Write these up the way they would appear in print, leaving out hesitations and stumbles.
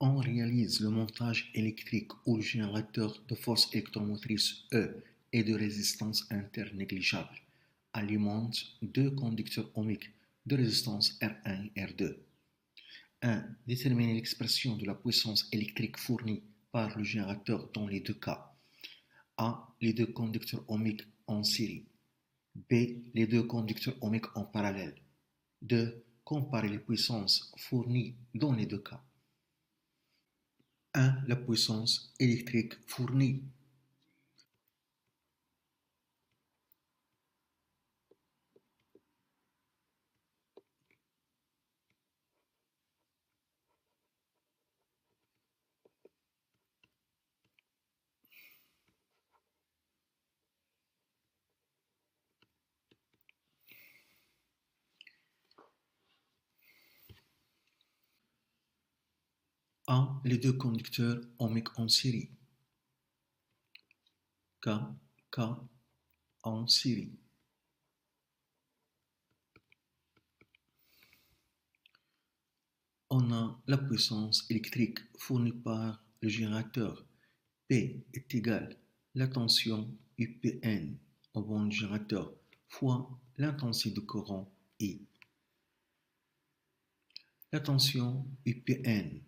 On réalise le montage électrique où le générateur de force électromotrice E et de résistance interne négligeable alimente deux conducteurs ohmiques de résistance R1 et R2. 1. Déterminer l'expression de la puissance électrique fournie par le générateur dans les deux cas. A. Les deux conducteurs ohmiques en série. B. Les deux conducteurs ohmiques en parallèle. 2. Comparer les puissances fournies dans les deux cas. 1. La puissance électrique fournie. A. Les deux conducteurs ohmiques en série. K en série. On a la puissance électrique fournie par le générateur. P est égal la tension UPN au bon du générateur fois l'intensité du courant I. La tension UPN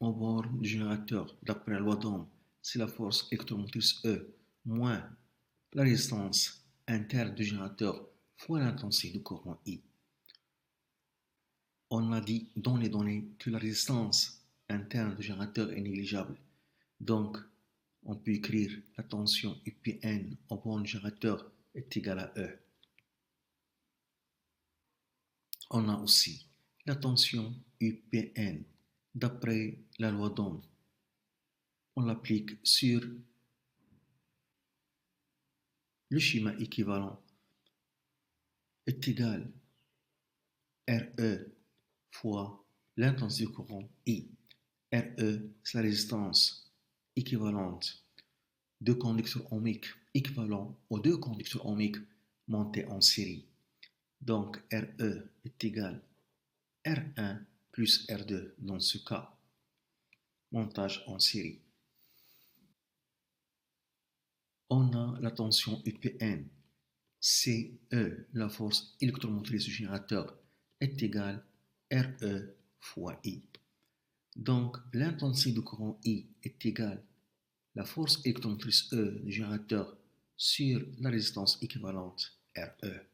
au bord du générateur, d'après la loi d'Ohm, c'est la force électromotrice E moins la résistance interne du générateur fois l'intensité du courant I. On a dit dans les données que la résistance interne du générateur est négligeable. Donc, on peut écrire la tension UPN au bord du générateur est égale à E. On a aussi la tension UPN d'après la loi d'Ohm. On l'applique sur le schéma équivalent est égal RE fois l'intensité du courant I. RE, c'est la résistance équivalente de conducteurs ohmiques équivalent aux deux conducteurs ohmiques montés en série. Donc RE est égal R1 plus R2 dans ce cas. Montage en série. On a la tension UPN. CE, la force électromotrice du générateur, est égale RE fois I. Donc, l'intensité du courant I est égale la force électromotrice E du générateur sur la résistance équivalente RE.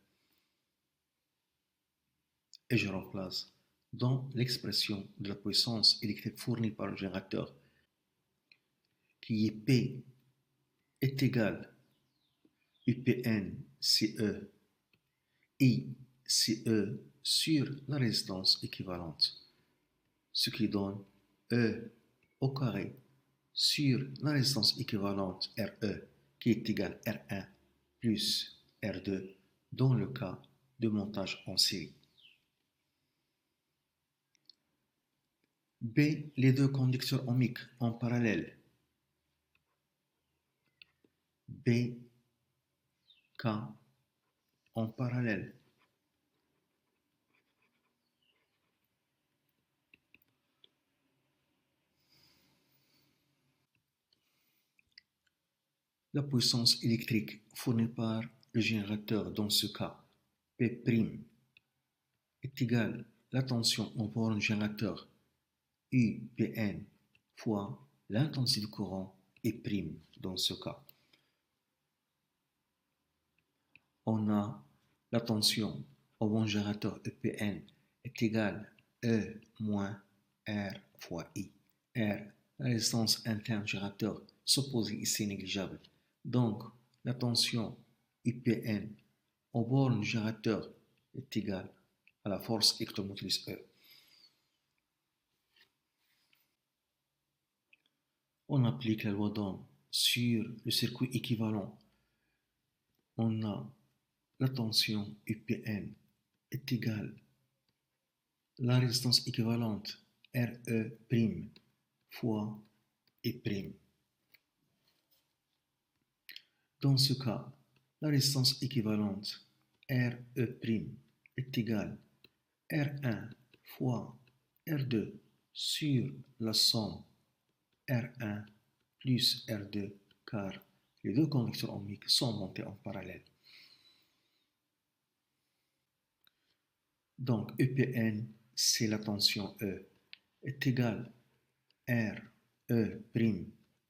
Et je remplace dans l'expression de la puissance électrique fournie par le générateur, qui est P, est égal UPN CE I CE sur la résistance équivalente, ce qui donne E au carré sur la résistance équivalente RE qui est égale R1 plus R2 dans le cas de montage en série. B. Les deux conducteurs ohmiques en parallèle. B, K en parallèle. La puissance électrique fournie par le générateur dans ce cas, P', est égale la tension au bord du générateur, UPN, fois l'intensité du courant, E' dans ce cas. On a la tension au bon générateur EPN est égale E moins R fois I. R, la résistance interne du générateur, s'oppose ici négligeable. Donc, la tension UPN au bord du générateur est égale à la force électromotrice E. On applique la loi d'Ohm sur le circuit équivalent. On a la tension UPN est égale la résistance équivalente RE' fois E'. Dans ce cas, la résistance équivalente RE' est égale R1 fois R2 sur la somme R1 plus R2 car les deux conducteurs ohmiques sont montés en parallèle. Donc EPN, c'est la tension E, est égale R E'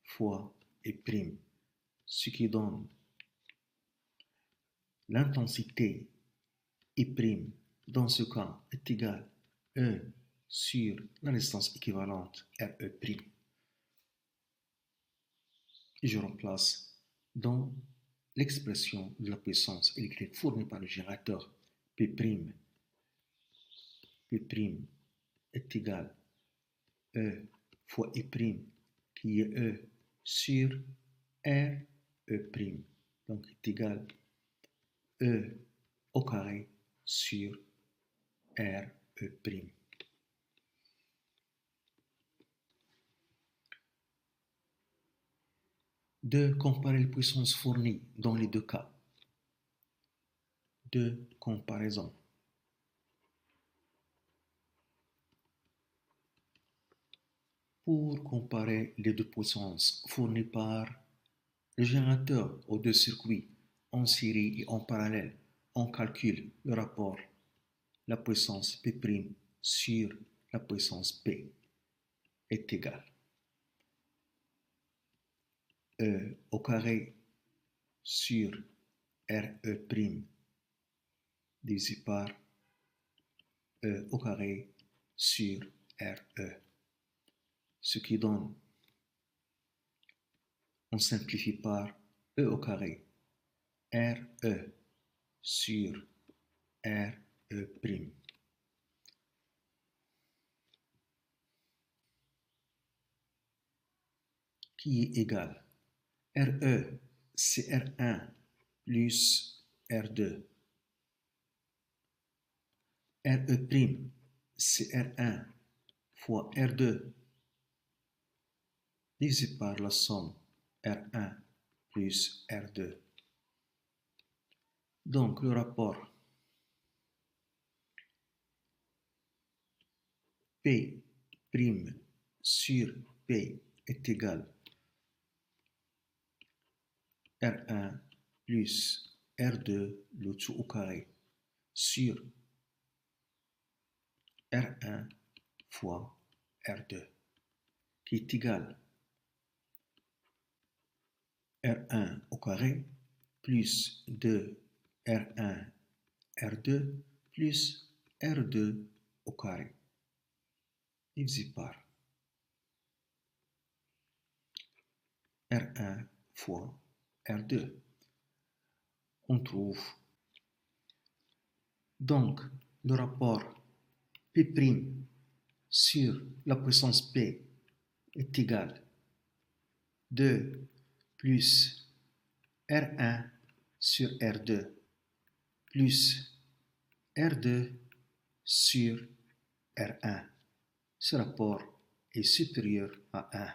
fois E', ce qui donne l'intensité I' dans ce cas est égale E sur la résistance équivalente RE'. Et je remplace dans l'expression de la puissance électrique fournie par le générateur P', P' est égal E fois I', qui est E sur RE', donc est égal E au carré sur RE'. De comparer les puissances fournies dans les deux cas. De comparaison. Pour comparer les deux puissances fournies par le générateur aux deux circuits en série et en parallèle, on calcule le rapport la puissance P' sur la puissance P est égal E au carré sur RE' divisé par E au carré sur RE, ce qui donne, on simplifie par E au carré RE sur RE', qui est égal RE, c'est R1 plus R2. RE', c'est R1 fois R2 divisé par la somme R1 plus R2. Donc le rapport P' sur P est égal R1 plus R2 le tout au carré sur R1 fois R2 qui est égal R1 au carré plus 2 R1 R2 plus R2 au carré divisé par R1 fois R2. On trouve donc le rapport P' sur la puissance P est égal 2 plus R1 sur R2 plus R2 sur R1. Ce rapport est supérieur à 1.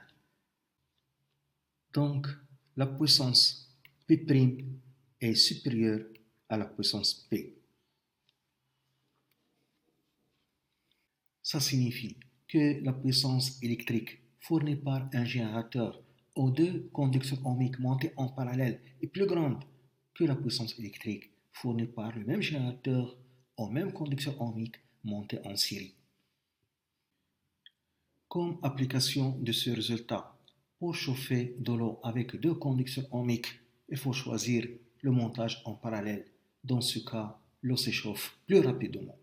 Donc, la puissance P' est supérieure à la puissance P. Ça signifie que la puissance électrique fournie par un générateur aux deux conducteurs ohmiques montés en parallèle est plus grande que la puissance électrique fournie par le même générateur aux mêmes conducteurs ohmiques montés en série. Comme application de ce résultat, pour chauffer de l'eau avec deux conducteurs ohmiques, il faut choisir le montage en parallèle. Dans ce cas, l'eau s'échauffe plus rapidement.